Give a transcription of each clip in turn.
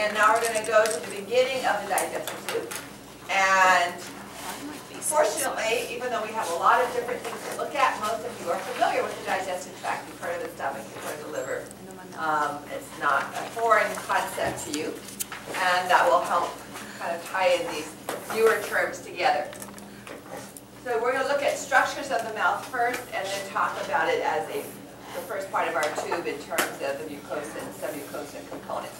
And now we're going to go to the beginning of the digestive tube. And fortunately, even though we have a lot of different things to look at, most of you are familiar with the digestive tract. You've heard of the stomach, you've heard of the liver. It's not a foreign concept to you. And that will help kind of tie in these newer terms together. So we're going to look at structures of the mouth first, and then talk about it as the first part of our tube in terms of the mucosa and submucosa components.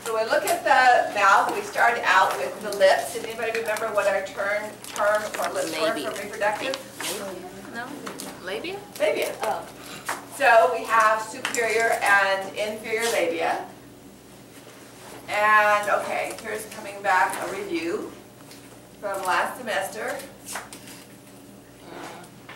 So when we look at the mouth, we start out with the lips. Does anybody remember what our term for lips were for reproductive? No? Labia? Labia. Oh. So we have superior and inferior labia. And okay, here's coming back a review from last semester.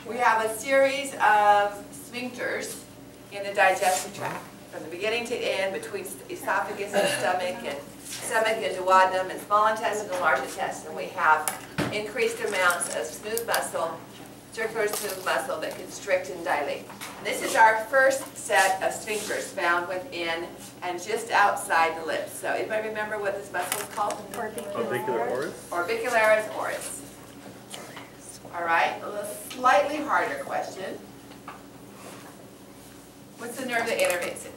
We have a series of sphincters in the digestive tract, from the beginning to end, between esophagus and stomach and duodenum and small intestine and large intestine. We have increased amounts of smooth muscle, circular smooth muscle that constrict and dilate. And this is our first set of sphincters found within and just outside the lips. So anybody remember what this muscle is called? Orbicularis. Orbicularis oris. All right, a slightly harder question. What's the nerve that innervates it?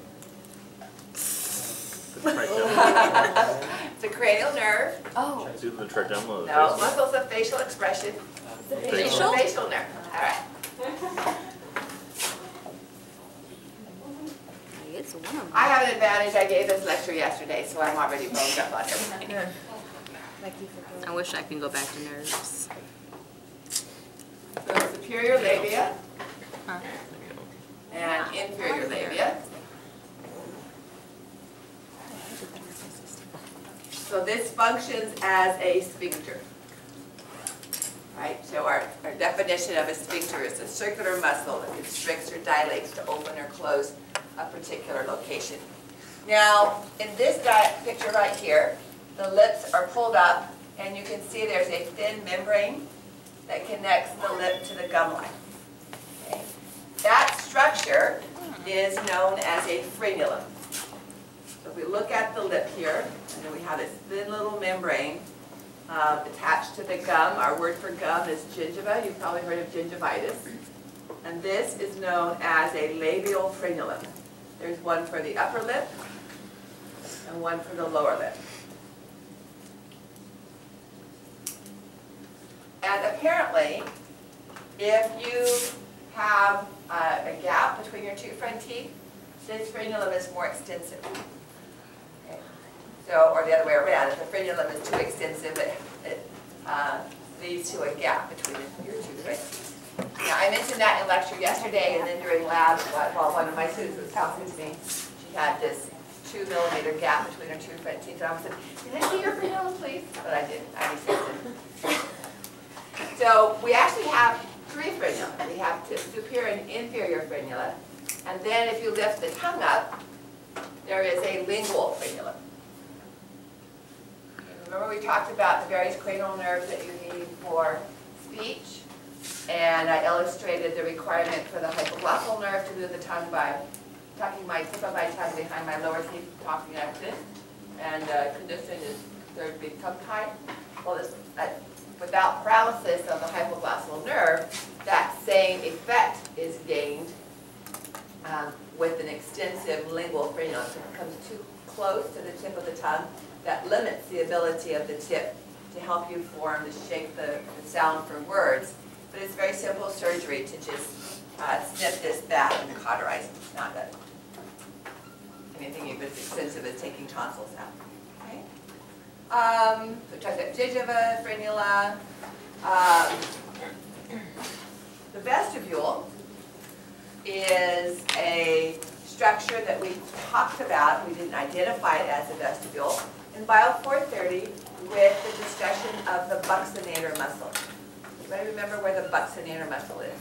It's a cranial nerve. Oh. Do the trigeminal. No, muscles of facial expression. Facial? Facial nerve. All right. It's one of them. I have an advantage. I gave this lecture yesterday, so I'm already boned up on everything. I wish I could go back to nerves. So superior labia Huh. and inferior labia. So this functions as a sphincter. Right? So our definition of a sphincter is a circular muscle that constricts or dilates to open or close a particular location. Now, in this picture right here, the lips are pulled up, and you can see there's a thin membrane that connects the lip to the gum line. Okay. That structure is known as a frenulum. So if we look at the lip here, and then we have this thin little membrane attached to the gum. Our word for gum is gingiva. You've probably heard of gingivitis. And this is known as a labial frenulum. There's one for the upper lip and one for the lower lip. And apparently, if you have a gap between your two front teeth, this frenulum is more extensive. Okay. So, or the other way around, if the frenulum is too extensive, it leads to a gap between your two front teeth. Now, I mentioned that in lecture yesterday, and then during lab, while one of my students was talking to me, she had this 2 millimeter gap between her two front teeth, and I said, "Can I see your frenulum, please?" But I didn't. I resisted. So we actually have 3 frenula. We have superior and inferior frenula, and then if you lift the tongue up, there is a lingual frenulum. Remember we talked about the various cranial nerves that you need for speech, and I illustrated the requirement for the hypoglossal nerve to move the tongue by tucking my tip of my tongue behind my lower teeth, talking like this, and condition is third big tongue tie. Well, without paralysis of the hypoglossal nerve, that same effect is gained with an extensive lingual frenulum. So it becomes too close to the tip of the tongue. That limits the ability of the tip to help you form, to shape the sound for words. But it's very simple surgery to just snip this back and cauterize it. It's not anything as extensive as taking tonsils out. Okay? So we talked about gingiva, frenula. The vestibule is a structure that we talked about. We didn't identify it as a vestibule in Bio 430 with the discussion of the buccinator muscle. Anybody remember where the buccinator muscle is?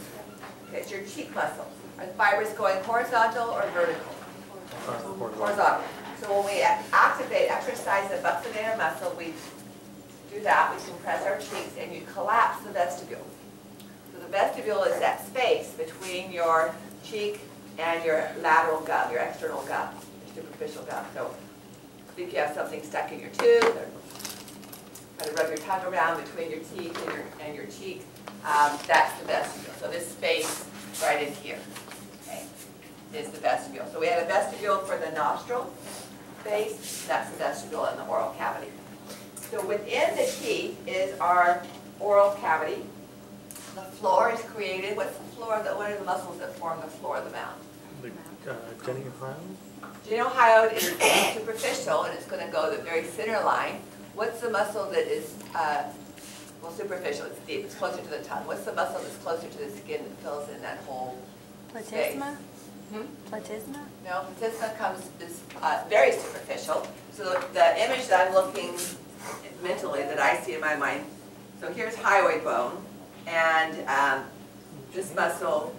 Okay, it's your cheek muscle. Are the fibers going horizontal or vertical? Horizontal. So when we exercise the buccinator muscle, we do that, we compress our cheeks, and you collapse the vestibule. So the vestibule is that space between your cheek and your lateral gum, your external gum, your superficial gum. So If you have something stuck in your tooth, or try to rub your tongue around between your teeth and your cheek, that's the vestibule. So this space right in here, okay, is the vestibule. So we had a vestibule for the nostril space. That's the vestibule in the oral cavity. So within the teeth is our oral cavity. The floor is created. What's the floor? What are the muscles that form the floor of the mouth? The geniohyoid? Geniohyoid is superficial, and it's going to go the very center line. What's the muscle that is, well, superficial? It's deep. It's closer to the tongue. What's the muscle that's closer to the skin that fills in that whole space? Platysma? Platysma? No, platysma is very superficial. So the image that I'm looking mentally that I see in my mind, so here's hyoid bone, and this muscle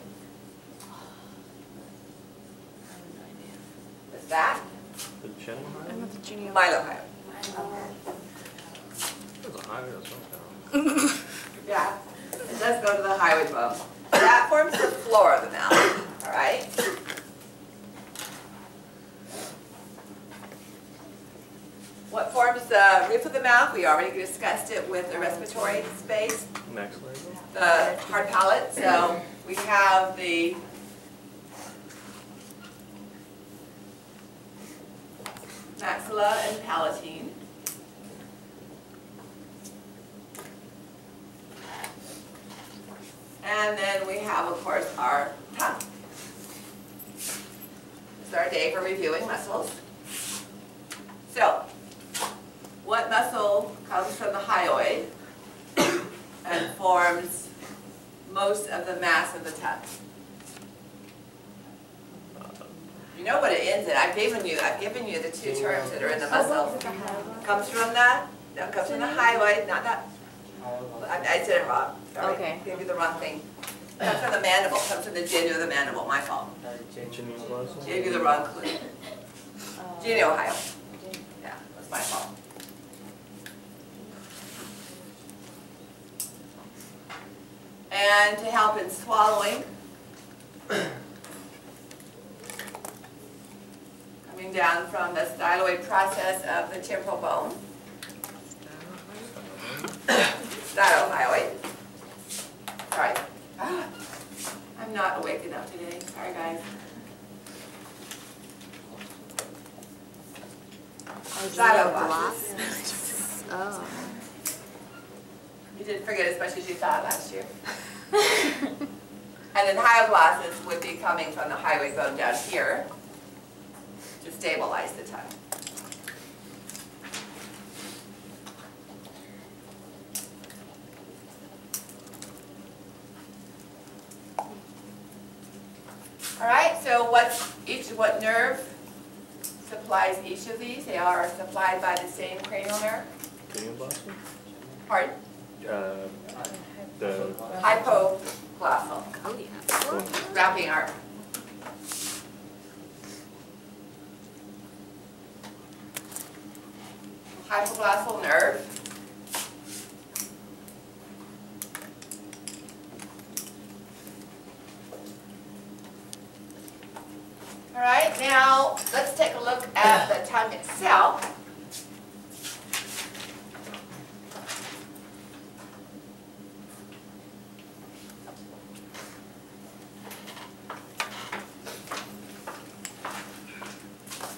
is that? The geniohyoid? Mylohyoid. There's a hyoid of some kind. Yeah, it does go to the hyoid bone. That forms the floor of the mouth, all right? What forms the roof of the mouth? We already discussed it with the respiratory space, Maxillary? the hard palate. So we have the maxilla and palatine. And then we have, of course, our tongue. This is our day for reviewing muscles. So, what muscle comes from the hyoid and forms most of the mass of the tongue? You know what it ends in. I've given you the two terms that are in the muscle. Comes from that. No, comes from the hyoid, not that. I said it wrong. Sorry. Okay. I gave you the wrong thing. Comes from the mandible. Comes from the genio of the mandible. My fault. Geniohyoid? Gave you the wrong clue. Geniohyoid. Yeah, that's my fault. And to help in swallowing, coming down from the styloid process of the temporal bone. Stylohyoid. Sorry. I'm not awake enough today. Sorry, guys. Styloglossus. Oh. You didn't forget as much as you thought last year. And then hyoglossus would be coming from the hyoid bone down here to stabilize the tongue. All right, so what nerve supplies each of these? They are supplied by the same cranial nerve. Genioblossom? Pardon? The Hypoglossal. Oh, yeah. Wrapping arm. Hypoglossal nerve. All right, now let's take a look at the tongue itself.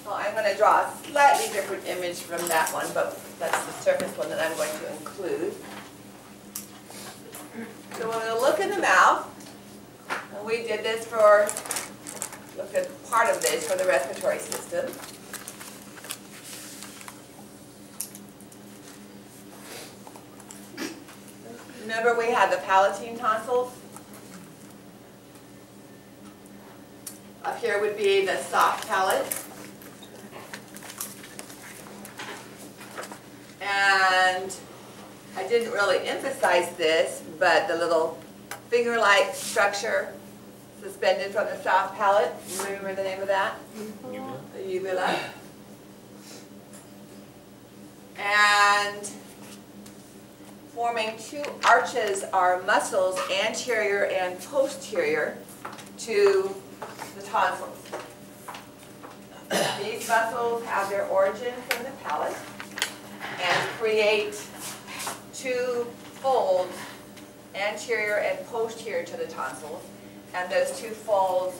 Well, I'm going to draw a slightly different image from that one, but that's the surface one that I'm going to include. So we're going to look in the mouth, and we did this for, look at part of this for the respiratory system. Remember we had the palatine tonsils? Up here would be the soft palate. And I didn't really emphasize this, but the little finger-like structure suspended from the soft palate, remember the name of that? The uvula. And forming two arches are muscles, anterior and posterior, to the tonsils. These muscles have their origin from the palate and create two folds, anterior and posterior to the tonsils, and those two folds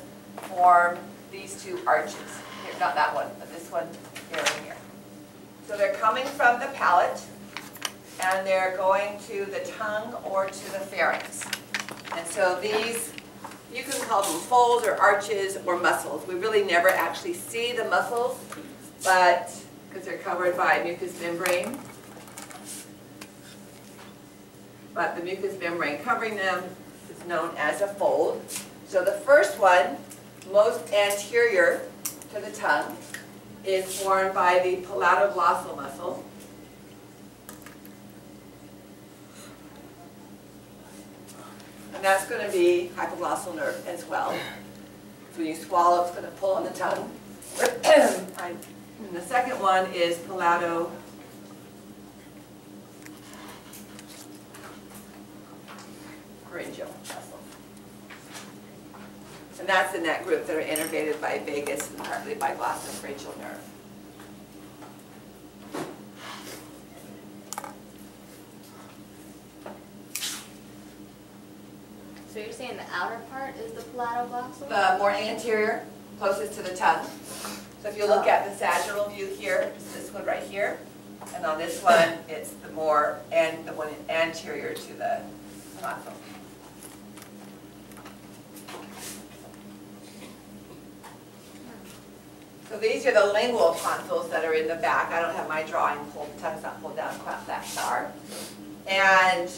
form these two arches. Here, not that one, but this one here and here. So they're coming from the palate, and they're going to the tongue or to the pharynx. And so these, you can call them folds or arches or muscles. We really never actually see the muscles, but because they're covered by mucous membrane. But the mucous membrane covering them is known as a fold. So the first one, most anterior to the tongue, is formed by the palatoglossal muscle. And that's going to be hypoglossal nerve as well. So when you swallow, it's going to pull on the tongue. And the second one is palatopharyngeal muscle. And that's in that group that are innervated by vagus and partly by glossopharyngeal nerve. So you're saying the outer part is the palatoglossal? The more anterior, closest to the tongue. So if you look at the sagittal view here, it's this one right here, and on this one, it's the more, and the one anterior to the tonsil. So these are the lingual tonsils that are in the back. I don't have my drawing pulled, the tongue's not pulled down quite that far. And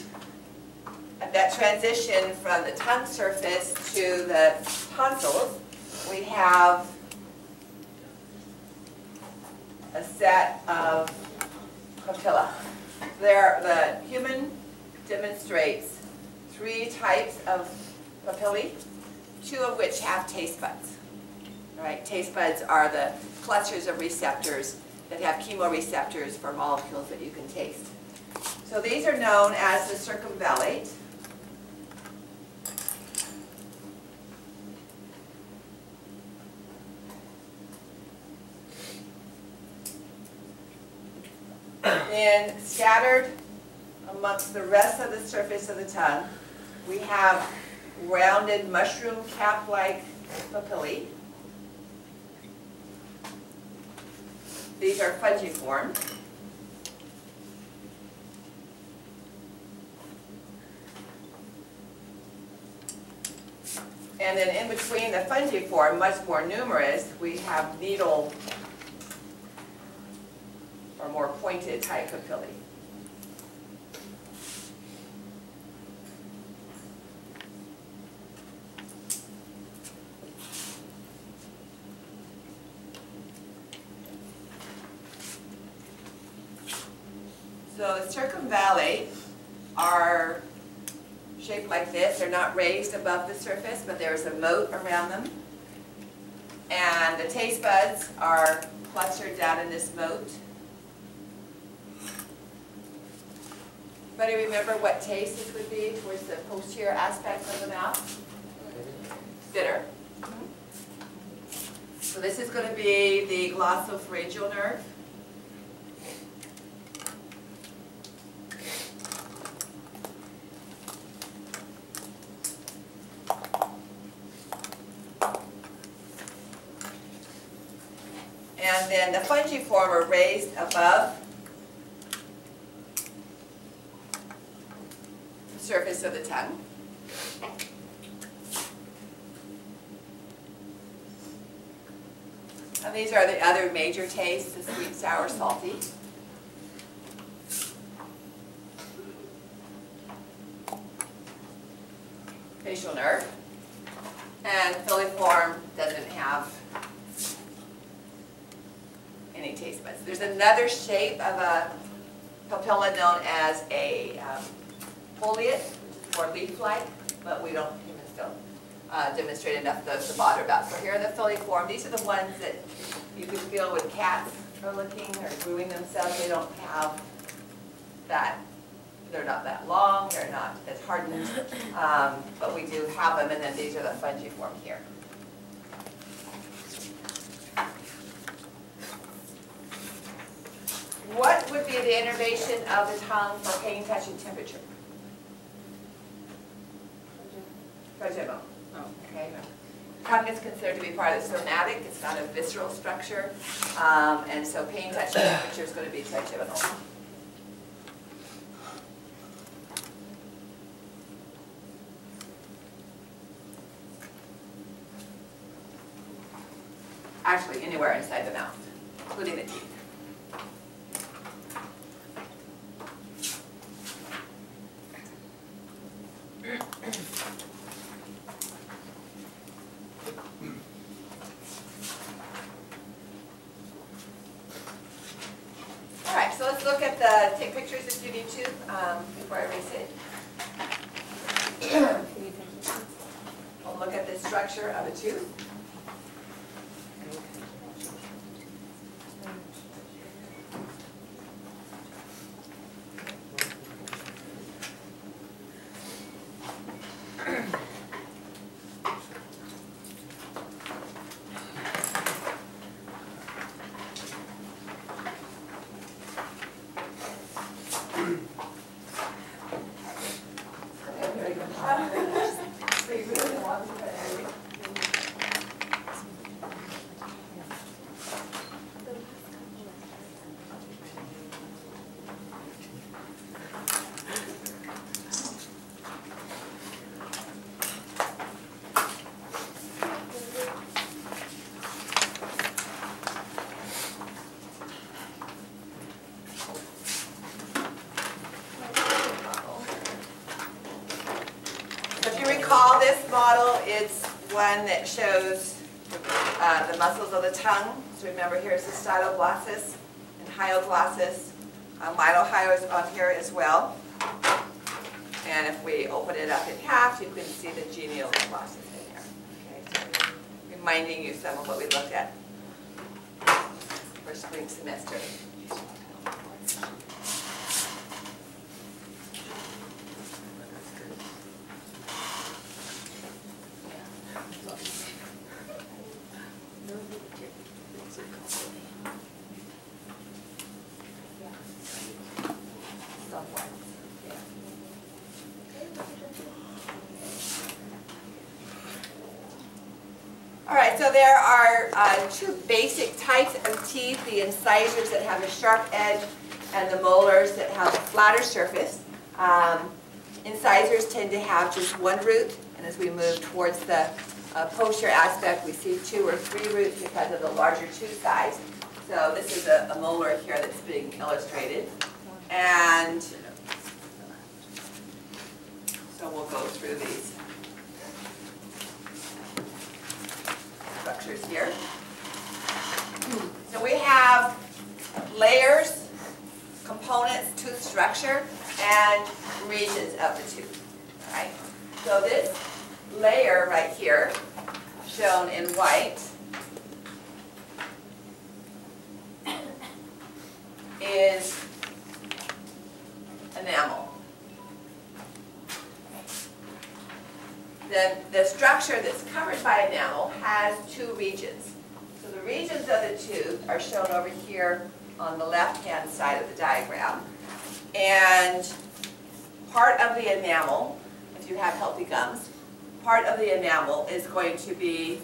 that transition from the tongue surface to the tonsils, we have a set of papilla. The human demonstrates 3 types of papillae, 2 of which have taste buds. Right? Taste buds are the clusters of receptors that have chemoreceptors for molecules that you can taste. So these are known as the circumvallate. Then scattered amongst the rest of the surface of the tongue, we have rounded mushroom cap-like papillae. These are fungiform. And then in between the fungiform, much more numerous, we have needle or more pointed type papillae. So the circumvallate are shaped like this. They're not raised above the surface, but there's a moat around them. And the taste buds are clustered down in this moat. Anybody remember what taste this would be towards the posterior aspect of the mouth? Bitter. So this is going to be the glossopharyngeal nerve. And then the fungiform are raised above the surface of the tongue. And these are the other major tastes, the sweet, sour, salty. Facial nerve. And filiform doesn't have any taste buds. There's another shape of a papilla known as a foliate, or leaf-like, but we don't, humans don't demonstrate enough of those to bother about. So here are the filiform. These are the ones that you can feel when cats are licking or grooming themselves. They don't have that, they're not that long, they're not as hardened, but we do have them, and then these are the fungiform here. Next would be the innervation of the tongue for pain, touch, and temperature. Trigeminal. Okay. Tongue is considered to be part of the somatic. It's not a visceral structure. And so pain, touch, and temperature is going to be trigeminal. Actually, anywhere inside the mouth, including the teeth. All right, so let's look at the, take pictures if you need to before I erase it. We'll look at the structure of a tooth. Recall this model, it's one that shows the muscles of the tongue. So remember, here's the styloglossus and hyoglossus. Mitohyo is on here as well. And if we open it up in half, you can see the genial glossus in here. Okay, so reminding you some of what we looked at for spring semester. All right, so there are two basic types of teeth, the incisors that have a sharp edge and the molars that have a flatter surface. Incisors tend to have just one root, and as we move towards the posterior aspect, we see 2 or 3 roots because of the larger tooth size. So this is a molar here that's being illustrated. And so we'll go through these structures here. So we have layers, components, tooth structure, and regions of the tooth. All right? So this layer right here, shown in white, is enamel. Then the structure that's covered by enamel has 2 regions. So the regions of the tooth are shown over here on the left-hand side of the diagram. And part of the enamel, if you have healthy gums, part of the enamel is going to be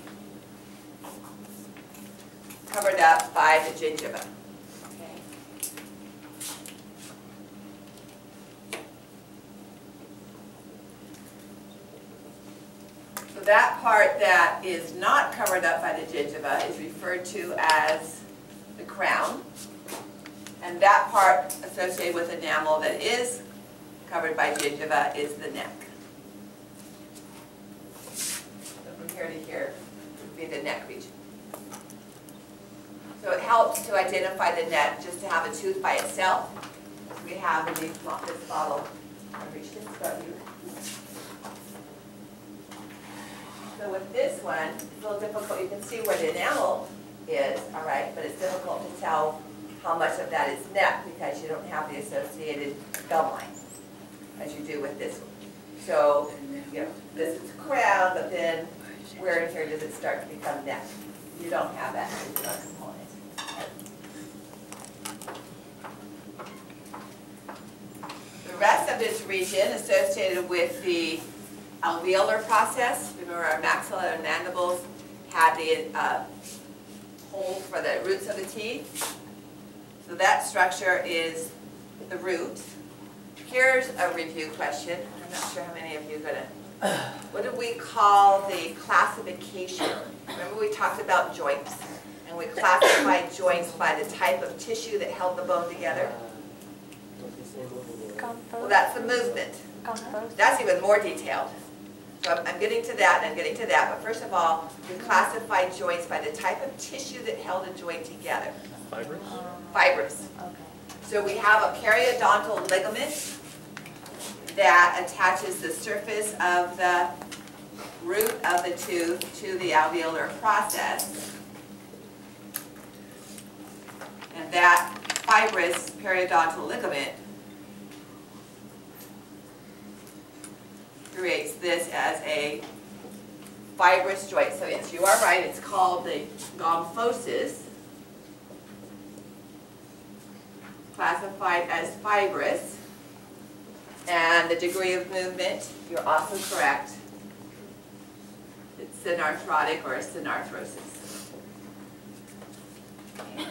covered up by the gingiva. Okay. So that part that is not covered up by the gingiva is referred to as the crown. And that part associated with enamel that is covered by gingiva is the neck. So from here to here would be the neck region. So it helps to identify the neck just to have a tooth by itself, as we have in this model. So with this one, it's a little difficult. You can see where the enamel is, all right, but it's difficult to tell how much of that is neck because you don't have the associated gum line as you do with this one. So, you know, this is crown, but then where in here does it start to become neck? You don't have that component. of this region associated with the alveolar process. Remember our maxilla and mandibles had the holes for the roots of the teeth. So that structure is the root. Here's a review question. I'm not sure how many of you are going to. What do we call the classification? Remember we talked about joints, and we classified joints by the type of tissue that held the bone together? Well, that's the movement. That's even more detailed. So I'm getting to that, and I'm getting to that. But first of all, we classified joints by the type of tissue that held a joint together. Fibrous? Fibrous. Okay. So we have a periodontal ligament that attaches the surface of the root of the tooth to the alveolar process. And that fibrous periodontal ligament creates this as a fibrous joint. So yes, you are right, it's called the gomphosis, classified as fibrous. And the degree of movement, you're also correct. It's synarthrotic or synarthrosis. Okay.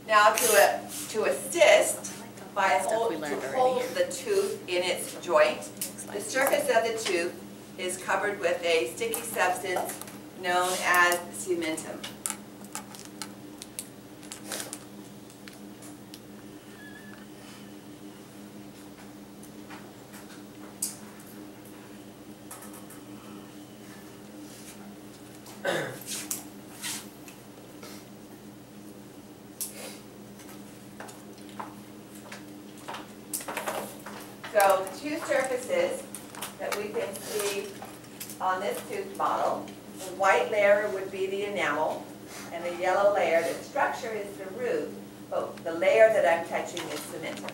Now to assist by Stuff we to learned hold already. the tooth in its joint, the surface of the tooth is covered with a sticky substance known as cementum. So the two surfaces that we can see on this tooth model, the white layer would be the enamel, and the yellow layer, the structure is the root, but the layer that I'm touching is cementum.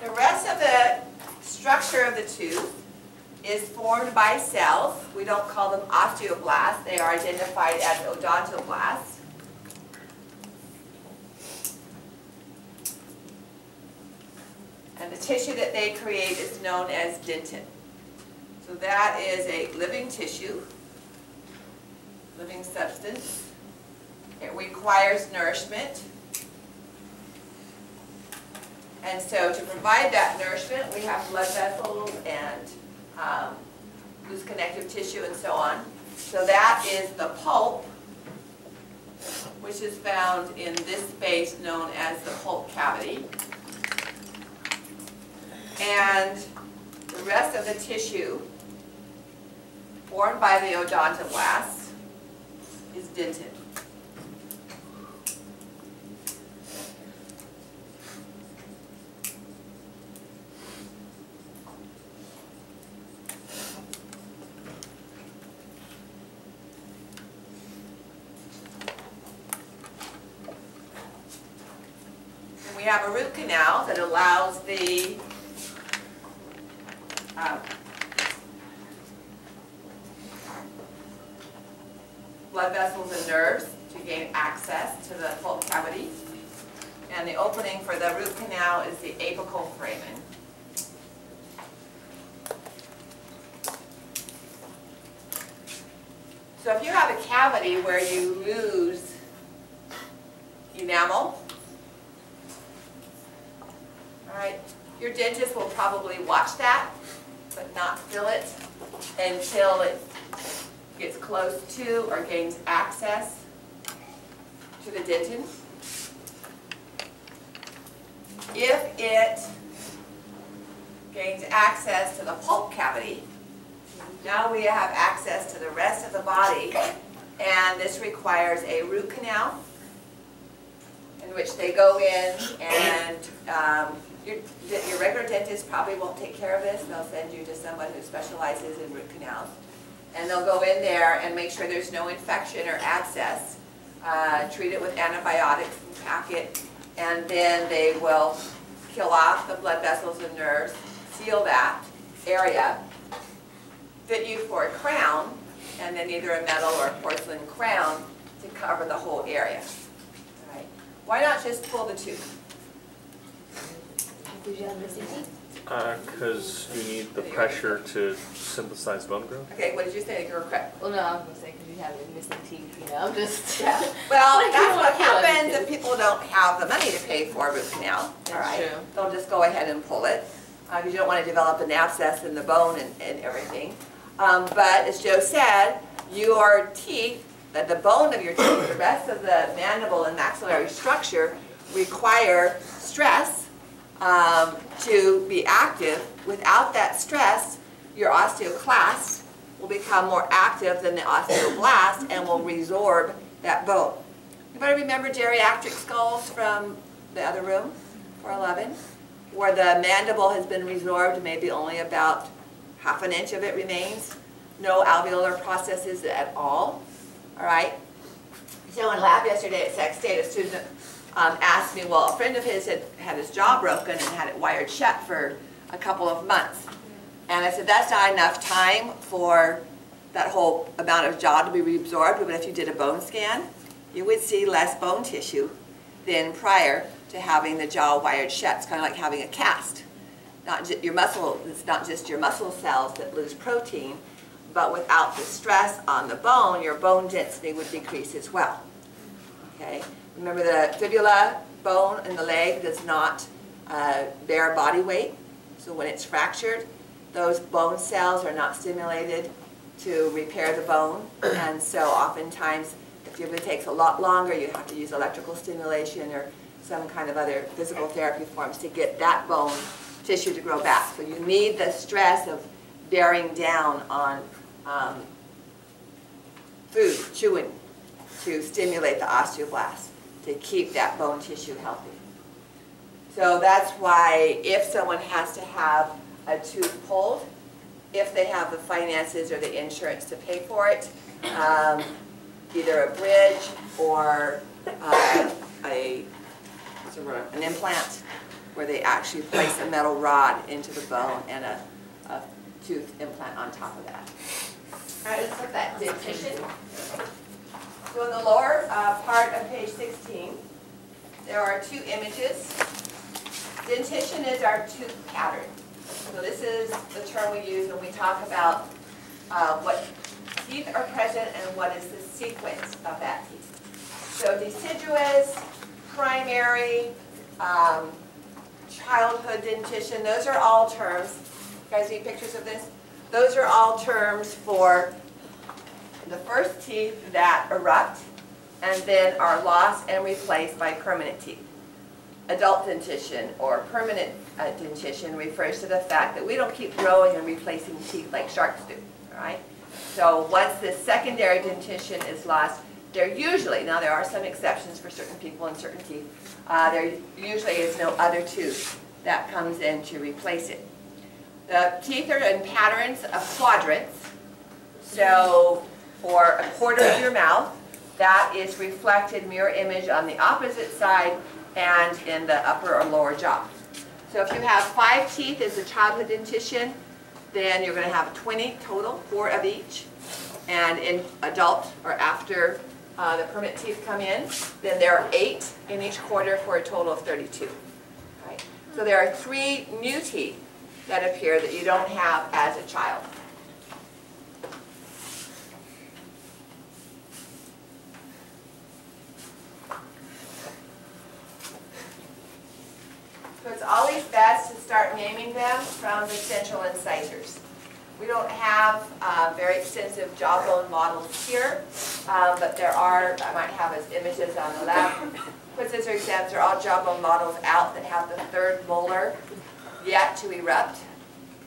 The rest of the structure of the tooth is formed by cells. We don't call them osteoblasts. They are identified as odontoblasts. And the tissue that they create is known as dentin. So that is a living tissue, living substance. It requires nourishment. And so to provide that nourishment, we have blood vessels and loose connective tissue and so on. So that is the pulp, which is found in this space known as the pulp cavity. And the rest of the tissue formed by the odontoblasts is dentin. And we have a root canal that allows the blood vessels and nerves to gain access to the pulp cavity. And the opening for the root canal is the apical foramen. So if you have a cavity where you lose enamel, all right, your dentist will probably watch that, but not fill it until it gets close to or gains access to the dentin. If it gains access to the pulp cavity, now we have access to the rest of the body, and this requires a root canal in which they go in, and your regular dentist probably won't take care of this. They'll send you to someone who specializes in root canals. And they'll go in there and make sure there's no infection or abscess, treat it with antibiotics and pack it, and then they will kill off the blood vessels and nerves, seal that area, fit you for a crown, and then either a metal or a porcelain crown to cover the whole area. All right. Why not just pull the tooth? Did you have missing teeth? Because you need the pressure to synthesize bone growth. Okay, what did you say? You were correct. Well, no, I was going to say because you have missing teeth, you know, I'm just... Yeah. Well, Like, that's you what don't feel happens anything. if people don't have the money to pay for a root canal. All That's right. true. They'll just go ahead and pull it because you don't want to develop an abscess in the bone and everything. But as Joe said, your teeth, the bone of your teeth, the rest of the mandible and maxillary structure require stress to be active. Without that stress, your osteoclast will become more active than the osteoblast and will resorb that bone. Anybody remember geriatric skulls from the other room, 411, where the mandible has been resorbed, maybe only about half an inch of it remains, no alveolar processes at all. All right. So in lab yesterday at Sac State, a student asked me, well, a friend of his had his jaw broken and had it wired shut for a couple of months. And I said, that's not enough time for that whole amount of jaw to be reabsorbed, but if you did a bone scan, you would see less bone tissue than prior to having the jaw wired shut. It's kind of like having a cast. Your muscle, it's not just your muscle cells that lose protein, but without the stress on the bone, your bone density would decrease as well. Okay? Remember, the fibula bone in the leg does not bear body weight. So when it's fractured, those bone cells are not stimulated to repair the bone. And so oftentimes, if it takes a lot longer, you have to use electrical stimulation or some kind of other physical therapy forms to get that bone tissue to grow back. So you need the stress of bearing down on food, chewing, to stimulate the osteoblast, to keep that bone tissue healthy. So that's why if someone has to have a tooth pulled, if they have the finances or the insurance to pay for it, either a bridge or an implant where they actually place a metal rod into the bone and a tooth implant on top of that. All right, let's look at that dentition. So in the lower part of page 16, there are two images. Dentition is our tooth pattern. So this is the term we use when we talk about what teeth are present and what is the sequence of that teeth. So deciduous, primary, childhood dentition, those are all terms. You guys need pictures of this? Those are all terms for the first teeth that erupt and then are lost and replaced by permanent teeth. Adult dentition or permanent dentition refers to the fact that we don't keep growing and replacing teeth like sharks do, all right? So once the secondary dentition is lost, there usually, now there are some exceptions for certain people and certain teeth, there usually is no other tooth that comes in to replace it. The teeth are in patterns of quadrants. So for a quarter of your mouth, that is reflected mirror image on the opposite side and in the upper or lower jaw. So if you have 5 teeth as a childhood dentition, then you're going to have 20 total, 4 of each. And in adult or after the permanent teeth come in, then there are 8 in each quarter for a total of 32. Right? So there are 3 new teeth that appear that you don't have as a child. So it's always best to start naming them from the central incisors. We don't have very extensive jawbone models here, but there are, I might have as images on the lab. Quizzes or exams are all jawbone models out that have the 3rd molar yet to erupt,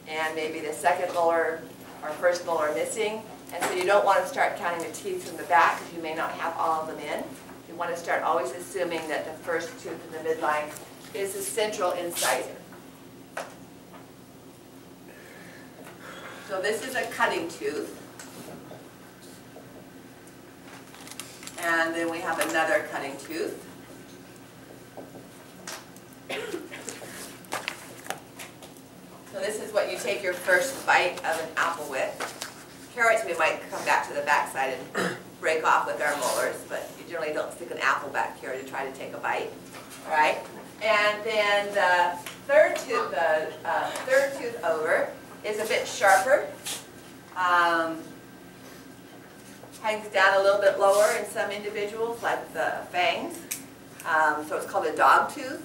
and maybe the 2nd molar or 1st molar missing. And so you don't want to start counting the teeth from the back because you may not have all of them in. You want to start always assuming that the first tooth in the midline is the central incisor. So this is a cutting tooth. And then we have another cutting tooth. So this is what you take your first bite of an apple with. Carrots we might come back to the back backside and break off with our molars, but you generally don't stick an apple back here to try to take a bite. All right, and then the third tooth over is a bit sharper. Hangs down a little bit lower in some individuals, like the fangs. So it's called a dog tooth.